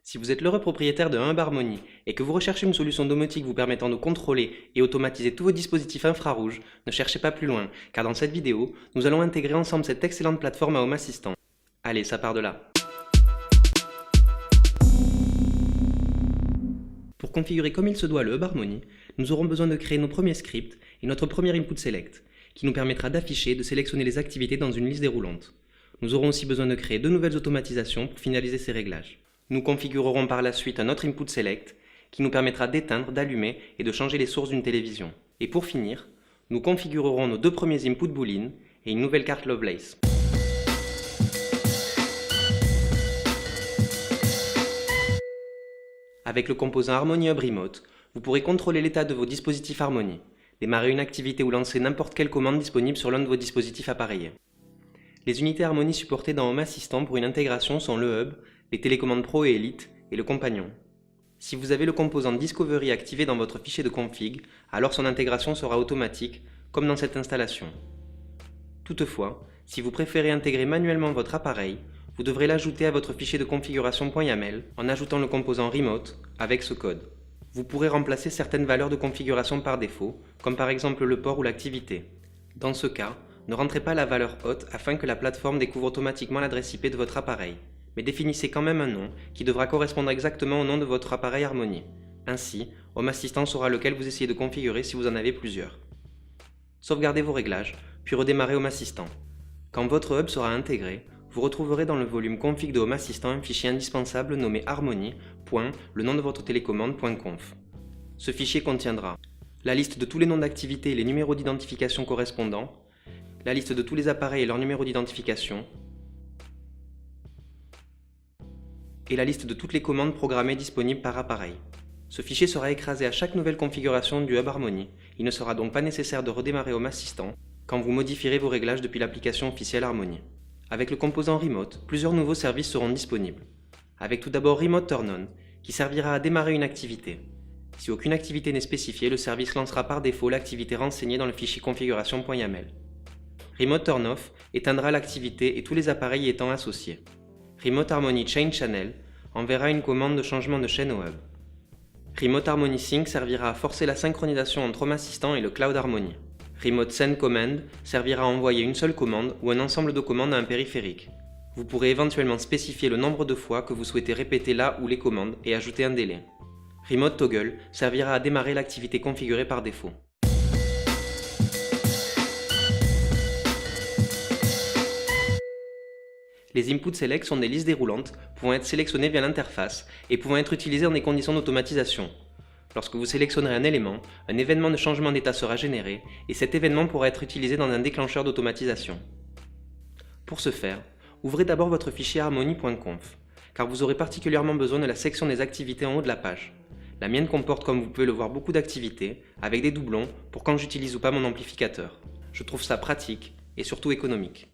Si vous êtes l'heureux propriétaire de Hub Harmony et que vous recherchez une solution domotique vous permettant de contrôler et automatiser tous vos dispositifs infrarouges, ne cherchez pas plus loin, car dans cette vidéo, nous allons intégrer ensemble cette excellente plateforme à Home Assistant. Allez, ça part de là. Pour configurer comme il se doit le Hub Harmony, nous aurons besoin de créer nos premiers scripts et notre premier input select, qui nous permettra d'afficher et de sélectionner les activités dans une liste déroulante. Nous aurons aussi besoin de créer de nouvelles automatisations pour finaliser ces réglages. Nous configurerons par la suite un autre input select qui nous permettra d'éteindre, d'allumer et de changer les sources d'une télévision. Et pour finir, nous configurerons nos deux premiers inputs boolean et une nouvelle carte Lovelace. Avec le composant Harmony Hub Remote, vous pourrez contrôler l'état de vos dispositifs Harmony, démarrer une activité ou lancer n'importe quelle commande disponible sur l'un de vos dispositifs appareillés. Les unités Harmony supportées dans Home Assistant pour une intégration sont le Hub, les télécommandes Pro et Elite et le Compagnon. Si vous avez le composant Discovery activé dans votre fichier de config, alors son intégration sera automatique, comme dans cette installation. Toutefois, si vous préférez intégrer manuellement votre appareil, vous devrez l'ajouter à votre fichier de configuration.yaml en ajoutant le composant Remote avec ce code. Vous pourrez remplacer certaines valeurs de configuration par défaut, comme par exemple le port ou l'activité. Dans ce cas, ne rentrez pas la valeur haute afin que la plateforme découvre automatiquement l'adresse IP de votre appareil, mais définissez quand même un nom qui devra correspondre exactement au nom de votre appareil Harmony. Ainsi, Home Assistant saura lequel vous essayez de configurer si vous en avez plusieurs. Sauvegardez vos réglages, puis redémarrez Home Assistant. Quand votre hub sera intégré, vous retrouverez dans le volume config de Home Assistant un fichier indispensable nommé harmony.le nom de votre télécommande.conf. Ce fichier contiendra la liste de tous les noms d'activité et les numéros d'identification correspondants, la liste de tous les appareils et leurs numéros d'identification, et la liste de toutes les commandes programmées disponibles par appareil. Ce fichier sera écrasé à chaque nouvelle configuration du Hub Harmony. Il ne sera donc pas nécessaire de redémarrer Home Assistant quand vous modifierez vos réglages depuis l'application officielle Harmony. Avec le composant Remote, plusieurs nouveaux services seront disponibles. Avec tout d'abord Remote Turn On, qui servira à démarrer une activité. Si aucune activité n'est spécifiée, le service lancera par défaut l'activité renseignée dans le fichier configuration.yaml. Remote Turn Off éteindra l'activité et tous les appareils y étant associés. Remote Harmony Change Channel enverra une commande de changement de chaîne au hub. Remote Harmony Sync servira à forcer la synchronisation entre Home Assistant et le Cloud Harmony. Remote Send Command servira à envoyer une seule commande ou un ensemble de commandes à un périphérique. Vous pourrez éventuellement spécifier le nombre de fois que vous souhaitez répéter la ou les commandes et ajouter un délai. Remote Toggle servira à démarrer l'activité configurée par défaut. Les inputs select sont des listes déroulantes pouvant être sélectionnées via l'interface et pouvant être utilisées dans des conditions d'automatisation. Lorsque vous sélectionnerez un événement de changement d'état sera généré et cet événement pourra être utilisé dans un déclencheur d'automatisation. Pour ce faire, ouvrez d'abord votre fichier harmony.conf, car vous aurez particulièrement besoin de la section des activités en haut de la page. La mienne comporte, comme vous pouvez le voir, beaucoup d'activités, avec des doublons pour quand j'utilise ou pas mon amplificateur. Je trouve ça pratique et surtout économique.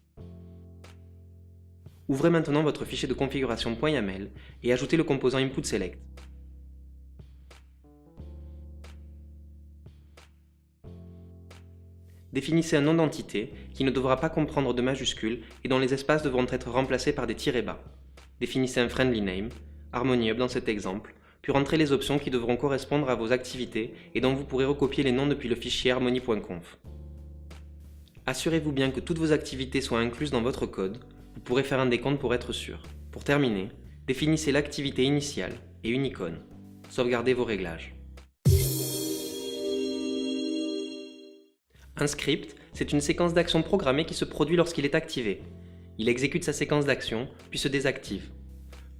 Ouvrez maintenant votre fichier de configuration.yaml et ajoutez le composant Input Select. Définissez un nom d'entité qui ne devra pas comprendre de majuscules et dont les espaces devront être remplacés par des tirets bas. Définissez un friendly name, Harmony Hub dans cet exemple, puis rentrez les options qui devront correspondre à vos activités et dont vous pourrez recopier les noms depuis le fichier harmony.conf. Assurez-vous bien que toutes vos activités soient incluses dans votre code. Vous pourrez faire un décompte pour être sûr. Pour terminer, définissez l'activité initiale et une icône. Sauvegardez vos réglages. Un script, c'est une séquence d'actions programmée qui se produit lorsqu'il est activé. Il exécute sa séquence d'actions, puis se désactive.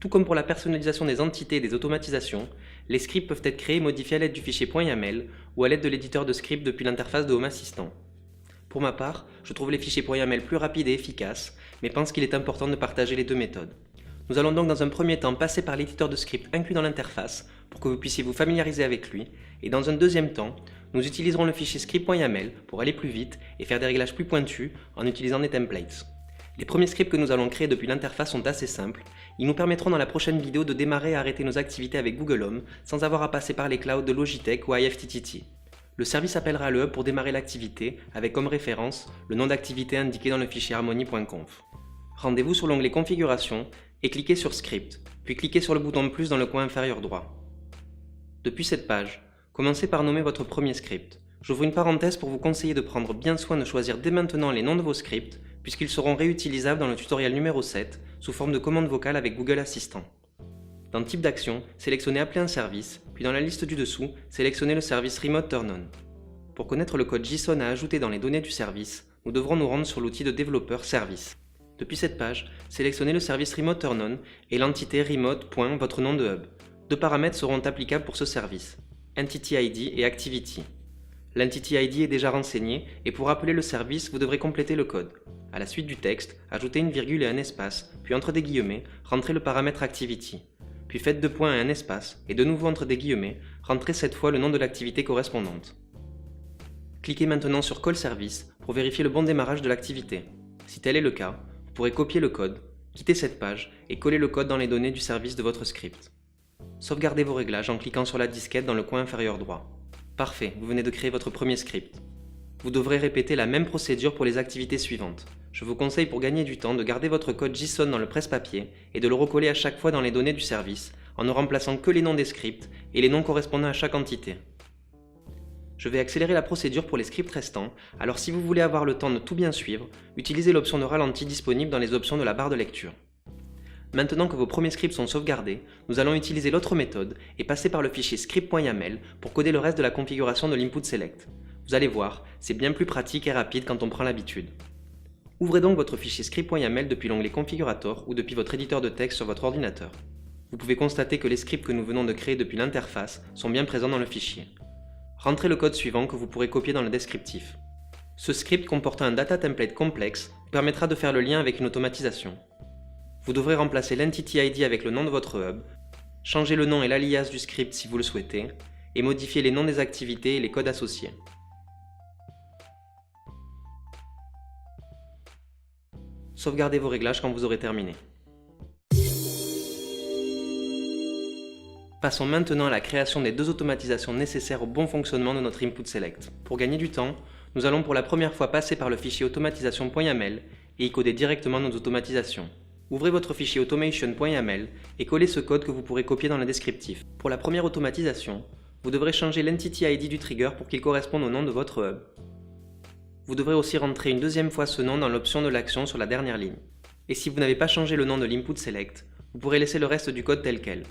Tout comme pour la personnalisation des entités et des automatisations, les scripts peuvent être créés et modifiés à l'aide du fichier .yaml ou à l'aide de l'éditeur de script depuis l'interface de Home Assistant. Pour ma part, je trouve les fichiers .yaml plus rapides et efficaces, mais pense qu'il est important de partager les deux méthodes. Nous allons donc dans un premier temps passer par l'éditeur de script inclus dans l'interface pour que vous puissiez vous familiariser avec lui, et dans un deuxième temps, nous utiliserons le fichier script.yaml pour aller plus vite et faire des réglages plus pointus en utilisant des templates. Les premiers scripts que nous allons créer depuis l'interface sont assez simples. Ils nous permettront dans la prochaine vidéo de démarrer et arrêter nos activités avec Google Home sans avoir à passer par les clouds de Logitech ou IFTTT. Le service appellera le hub pour démarrer l'activité avec comme référence le nom d'activité indiqué dans le fichier harmony.conf. Rendez-vous sur l'onglet Configuration et cliquez sur Script, puis cliquez sur le bouton plus dans le coin inférieur droit. Depuis cette page, commencez par nommer votre premier script. J'ouvre une parenthèse pour vous conseiller de prendre bien soin de choisir dès maintenant les noms de vos scripts, puisqu'ils seront réutilisables dans le tutoriel numéro 7 sous forme de commande vocale avec Google Assistant. Dans Type d'action, sélectionnez Appeler un service, puis dans la liste du dessous, sélectionnez le service Remote Turn On. Pour connaître le code JSON à ajouter dans les données du service, nous devrons nous rendre sur l'outil de développeur Service. Depuis cette page, sélectionnez le service Remote Turn On et l'entité remote.votre nom de hub. Deux paramètres seront applicables pour ce service, Entity ID et Activity. L'Entity ID est déjà renseigné et pour appeler le service, vous devrez compléter le code. À la suite du texte, ajoutez une virgule et un espace, puis entre des guillemets, rentrez le paramètre Activity. Puis faites deux points et un espace, et de nouveau entre des guillemets, rentrez cette fois le nom de l'activité correspondante. Cliquez maintenant sur Call Service pour vérifier le bon démarrage de l'activité. Si tel est le cas, vous pourrez copier le code, quitter cette page et coller le code dans les données du service de votre script. Sauvegardez vos réglages en cliquant sur la disquette dans le coin inférieur droit. Parfait, vous venez de créer votre premier script. Vous devrez répéter la même procédure pour les activités suivantes. Je vous conseille pour gagner du temps de garder votre code JSON dans le presse-papier et de le recoller à chaque fois dans les données du service, en ne remplaçant que les noms des scripts et les noms correspondant à chaque entité. Je vais accélérer la procédure pour les scripts restants, alors si vous voulez avoir le temps de tout bien suivre, utilisez l'option de ralenti disponible dans les options de la barre de lecture. Maintenant que vos premiers scripts sont sauvegardés, nous allons utiliser l'autre méthode et passer par le fichier script.yaml pour coder le reste de la configuration de l'input select. Vous allez voir, c'est bien plus pratique et rapide quand on prend l'habitude. Ouvrez donc votre fichier script.yaml depuis l'onglet Configurator ou depuis votre éditeur de texte sur votre ordinateur. Vous pouvez constater que les scripts que nous venons de créer depuis l'interface sont bien présents dans le fichier. Rentrez le code suivant que vous pourrez copier dans le descriptif. Ce script comportant un data template complexe vous permettra de faire le lien avec une automatisation. Vous devrez remplacer l'Entity ID avec le nom de votre hub, changer le nom et l'alias du script si vous le souhaitez, et modifier les noms des activités et les codes associés. Sauvegardez vos réglages quand vous aurez terminé. Passons maintenant à la création des deux automatisations nécessaires au bon fonctionnement de notre input select. Pour gagner du temps, nous allons pour la première fois passer par le fichier automatisation.yaml et y coder directement nos automatisations. Ouvrez votre fichier automation.yaml et collez ce code que vous pourrez copier dans le descriptif. Pour la première automatisation, vous devrez changer l'Entity ID du trigger pour qu'il corresponde au nom de votre hub. Vous devrez aussi rentrer une deuxième fois ce nom dans l'option de l'action sur la dernière ligne. Et si vous n'avez pas changé le nom de l'input select, vous pourrez laisser le reste du code tel quel.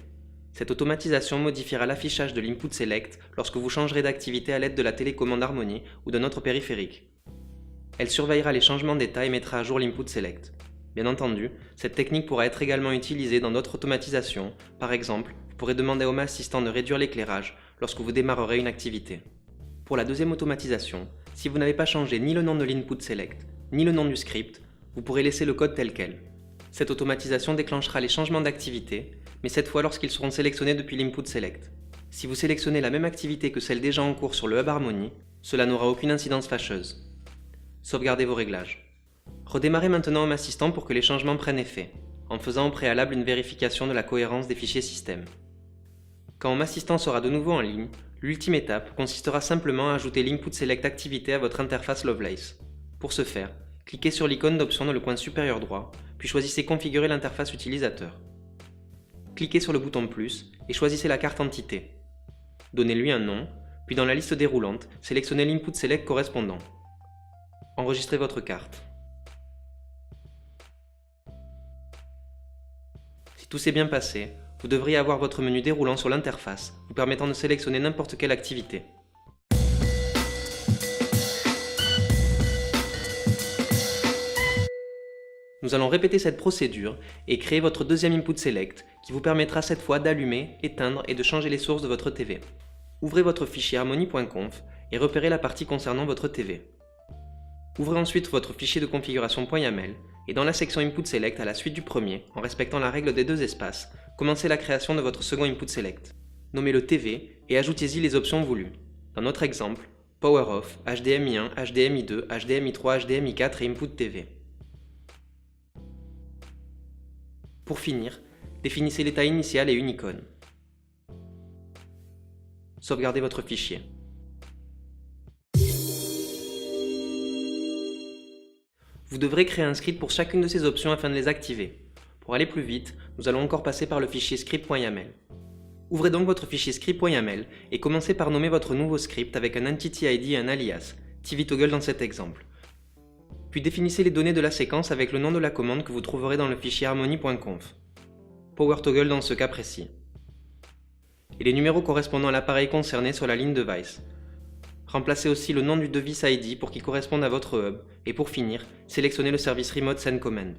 Cette automatisation modifiera l'affichage de l'input select lorsque vous changerez d'activité à l'aide de la télécommande Harmony ou d'un autre périphérique. Elle surveillera les changements d'état et mettra à jour l'input select. Bien entendu, cette technique pourra être également utilisée dans d'autres automatisations. Par exemple, vous pourrez demander à Home Assistant de réduire l'éclairage lorsque vous démarrerez une activité. Pour la deuxième automatisation, si vous n'avez pas changé ni le nom de l'input select, ni le nom du script, vous pourrez laisser le code tel quel. Cette automatisation déclenchera les changements d'activité, mais cette fois lorsqu'ils seront sélectionnés depuis l'input select. Si vous sélectionnez la même activité que celle déjà en cours sur le hub Harmony, cela n'aura aucune incidence fâcheuse. Sauvegardez vos réglages. Redémarrez maintenant Home Assistant pour que les changements prennent effet, en faisant au préalable une vérification de la cohérence des fichiers système. Quand Home Assistant sera de nouveau en ligne, l'ultime étape consistera simplement à ajouter l'input select activité à votre interface Lovelace. Pour ce faire, cliquez sur l'icône d'option dans le coin supérieur droit, puis choisissez Configurer l'interface utilisateur. Cliquez sur le bouton plus et choisissez la carte entité. Donnez-lui un nom, puis dans la liste déroulante, sélectionnez l'input select correspondant. Enregistrez votre carte. Si tout s'est bien passé, vous devriez avoir votre menu déroulant sur l'interface, vous permettant de sélectionner n'importe quelle activité. Nous allons répéter cette procédure et créer votre deuxième input select qui vous permettra cette fois d'allumer, éteindre et de changer les sources de votre TV. Ouvrez votre fichier harmony.conf et repérez la partie concernant votre TV. Ouvrez ensuite votre fichier de configuration.yaml et dans la section Input Select à la suite du premier, en respectant la règle des deux espaces, commencez la création de votre second Input Select. Nommez-le TV et ajoutez-y les options voulues. Dans notre exemple, Power Off, HDMI 1, HDMI 2, HDMI 3, HDMI 4 et Input TV. Pour finir, définissez l'état initial et une icône. Sauvegardez votre fichier. Vous devrez créer un script pour chacune de ces options afin de les activer. Pour aller plus vite, nous allons encore passer par le fichier script.yaml. Ouvrez donc votre fichier script.yaml et commencez par nommer votre nouveau script avec un entity ID et un alias, tvtoggle dans cet exemple. Puis définissez les données de la séquence avec le nom de la commande que vous trouverez dans le fichier harmony.conf. PowerToggle dans ce cas précis. Et les numéros correspondant à l'appareil concerné sur la ligne device. Remplacez aussi le nom du device ID pour qu'il corresponde à votre hub, et pour finir, sélectionnez le service Remote Send Command.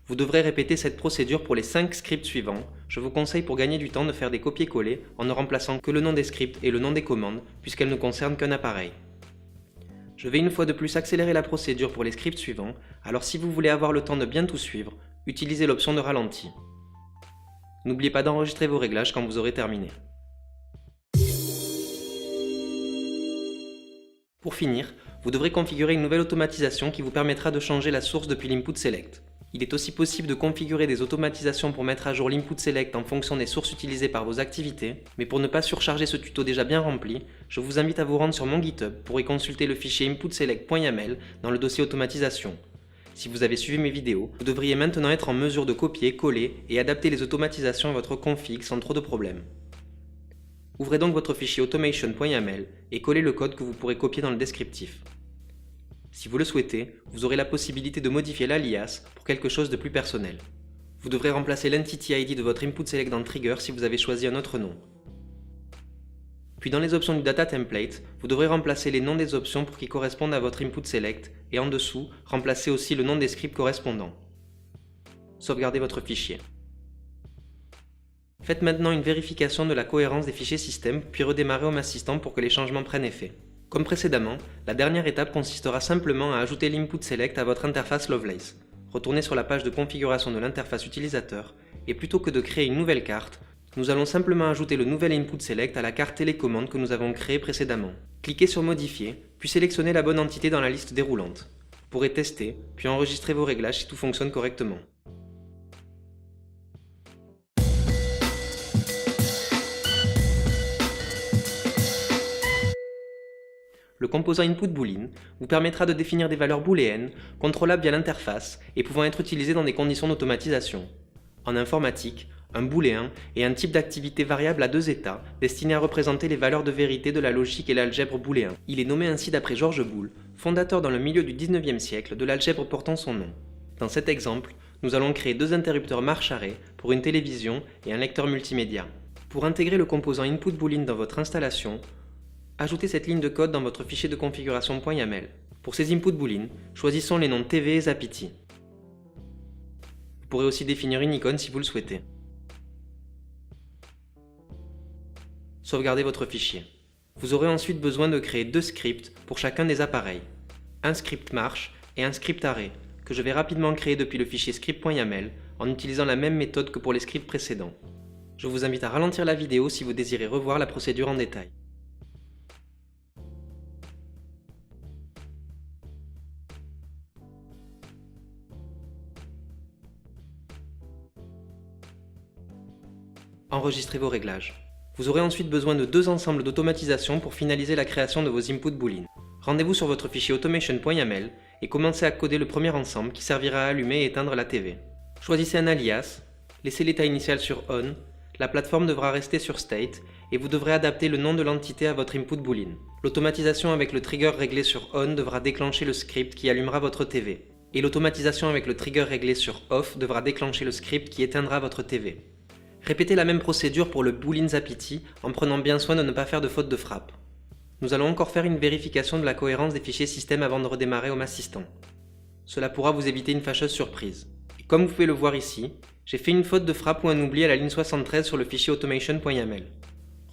Vous devrez répéter cette procédure pour les 5 scripts suivants. Je vous conseille pour gagner du temps de faire des copier-coller en ne remplaçant que le nom des scripts et le nom des commandes, puisqu'elles ne concernent qu'un appareil. Je vais une fois de plus accélérer la procédure pour les scripts suivants, alors si vous voulez avoir le temps de bien tout suivre, utilisez l'option de ralenti. N'oubliez pas d'enregistrer vos réglages quand vous aurez terminé. Pour finir, vous devrez configurer une nouvelle automatisation qui vous permettra de changer la source depuis l'input select. Il est aussi possible de configurer des automatisations pour mettre à jour l'input select en fonction des sources utilisées par vos activités, mais pour ne pas surcharger ce tuto déjà bien rempli, je vous invite à vous rendre sur mon GitHub pour y consulter le fichier inputselect.yaml dans le dossier automatisation. Si vous avez suivi mes vidéos, vous devriez maintenant être en mesure de copier, coller et adapter les automatisations à votre config sans trop de problèmes. Ouvrez donc votre fichier automation.yaml et collez le code que vous pourrez copier dans le descriptif. Si vous le souhaitez, vous aurez la possibilité de modifier l'alias pour quelque chose de plus personnel. Vous devrez remplacer l'entity ID de votre input select dans Trigger si vous avez choisi un autre nom. Puis dans les options du data template, vous devrez remplacer les noms des options pour qu'ils correspondent à votre input select et en dessous, remplacer aussi le nom des scripts correspondants. Sauvegardez votre fichier. Faites maintenant une vérification de la cohérence des fichiers système puis redémarrez Home Assistant pour que les changements prennent effet. Comme précédemment, la dernière étape consistera simplement à ajouter l'input select à votre interface Lovelace. Retournez sur la page de configuration de l'interface utilisateur et plutôt que de créer une nouvelle carte, nous allons simplement ajouter le nouvel input select à la carte télécommande que nous avons créée précédemment. Cliquez sur Modifier, puis sélectionnez la bonne entité dans la liste déroulante. Vous pourrez tester, puis enregistrer vos réglages si tout fonctionne correctement. Le composant input boolean vous permettra de définir des valeurs booléennes, contrôlables via l'interface et pouvant être utilisées dans des conditions d'automatisation. En informatique, un booléen est un type d'activité variable à deux états destiné à représenter les valeurs de vérité de la logique et l'algèbre booléen. Il est nommé ainsi d'après George Boole, fondateur dans le milieu du 19e siècle de l'algèbre portant son nom. Dans cet exemple, nous allons créer deux interrupteurs marche-arrêt pour une télévision et un lecteur multimédia. Pour intégrer le composant input boolean dans votre installation, ajoutez cette ligne de code dans votre fichier de configuration .yaml. Pour ces inputs boolean, choisissons les noms TV et Zapiti. Vous pourrez aussi définir une icône si vous le souhaitez. Sauvegardez votre fichier. Vous aurez ensuite besoin de créer deux scripts pour chacun des appareils. Un script marche et un script arrêt, que je vais rapidement créer depuis le fichier script.yaml en utilisant la même méthode que pour les scripts précédents. Je vous invite à ralentir la vidéo si vous désirez revoir la procédure en détail. Enregistrez vos réglages. Vous aurez ensuite besoin de deux ensembles d'automatisation pour finaliser la création de vos inputs boolean. Rendez-vous sur votre fichier automation.yaml et commencez à coder le premier ensemble qui servira à allumer et éteindre la TV. Choisissez un alias, laissez l'état initial sur on, la plateforme devra rester sur state et vous devrez adapter le nom de l'entité à votre input boolean. L'automatisation avec le trigger réglé sur on devra déclencher le script qui allumera votre TV. Et l'automatisation avec le trigger réglé sur off devra déclencher le script qui éteindra votre TV. Répétez la même procédure pour le boolean Zapiti en prenant bien soin de ne pas faire de faute de frappe. Nous allons encore faire une vérification de la cohérence des fichiers système avant de redémarrer Home Assistant. Cela pourra vous éviter une fâcheuse surprise. Et comme vous pouvez le voir ici, j'ai fait une faute de frappe ou un oubli à la ligne 73 sur le fichier automation.yaml.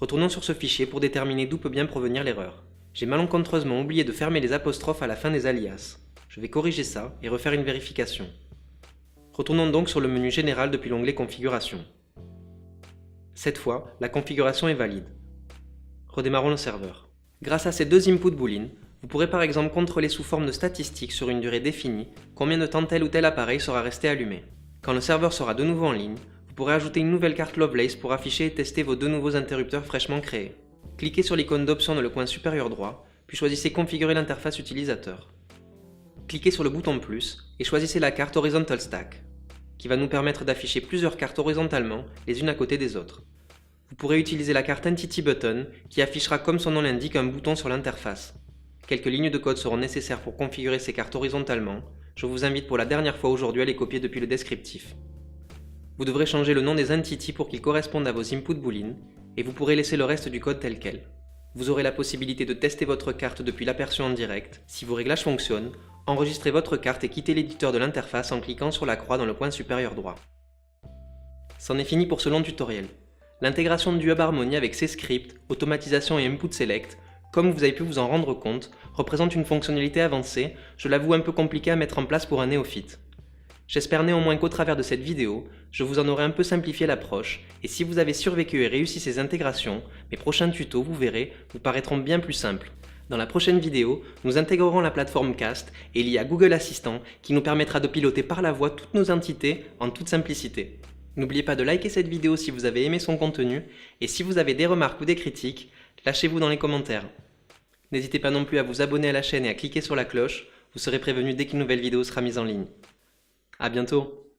Retournons sur ce fichier pour déterminer d'où peut bien provenir l'erreur. J'ai malencontreusement oublié de fermer les apostrophes à la fin des alias. Je vais corriger ça et refaire une vérification. Retournons donc sur le menu général depuis l'onglet Configuration. Cette fois, la configuration est valide. Redémarrons le serveur. Grâce à ces deux inputs boolean, vous pourrez par exemple contrôler sous forme de statistiques sur une durée définie combien de temps tel ou tel appareil sera resté allumé. Quand le serveur sera de nouveau en ligne, vous pourrez ajouter une nouvelle carte Lovelace pour afficher et tester vos deux nouveaux interrupteurs fraîchement créés. Cliquez sur l'icône d'option dans le coin supérieur droit, puis choisissez Configurer l'interface utilisateur. Cliquez sur le bouton plus et choisissez la carte Horizontal Stack. qui va nous permettre d'afficher plusieurs cartes horizontalement, les unes à côté des autres. Vous pourrez utiliser la carte Entity Button, qui affichera comme son nom l'indique un bouton sur l'interface. Quelques lignes de code seront nécessaires pour configurer ces cartes horizontalement. Je vous invite pour la dernière fois aujourd'hui à les copier depuis le descriptif. Vous devrez changer le nom des entities pour qu'ils correspondent à vos inputs boolean, et vous pourrez laisser le reste du code tel quel. Vous aurez la possibilité de tester votre carte depuis l'aperçu en direct. Si vos réglages fonctionnent, enregistrez votre carte et quittez l'éditeur de l'interface en cliquant sur la croix dans le coin supérieur droit. C'en est fini pour ce long tutoriel. L'intégration du Hub Harmony avec ses scripts, automatisation et input select, comme vous avez pu vous en rendre compte, représente une fonctionnalité avancée, je l'avoue un peu compliquée à mettre en place pour un néophyte. J'espère néanmoins qu'au travers de cette vidéo, je vous en aurai un peu simplifié l'approche, et si vous avez survécu et réussi ces intégrations, mes prochains tutos, vous verrez, vous paraîtront bien plus simples. Dans la prochaine vidéo, nous intégrerons la plateforme Cast et il y a Google Assistant qui nous permettra de piloter par la voix toutes nos entités en toute simplicité. N'oubliez pas de liker cette vidéo si vous avez aimé son contenu, et si vous avez des remarques ou des critiques, lâchez-vous dans les commentaires. N'hésitez pas non plus à vous abonner à la chaîne et à cliquer sur la cloche, vous serez prévenu dès qu'une nouvelle vidéo sera mise en ligne. À bientôt!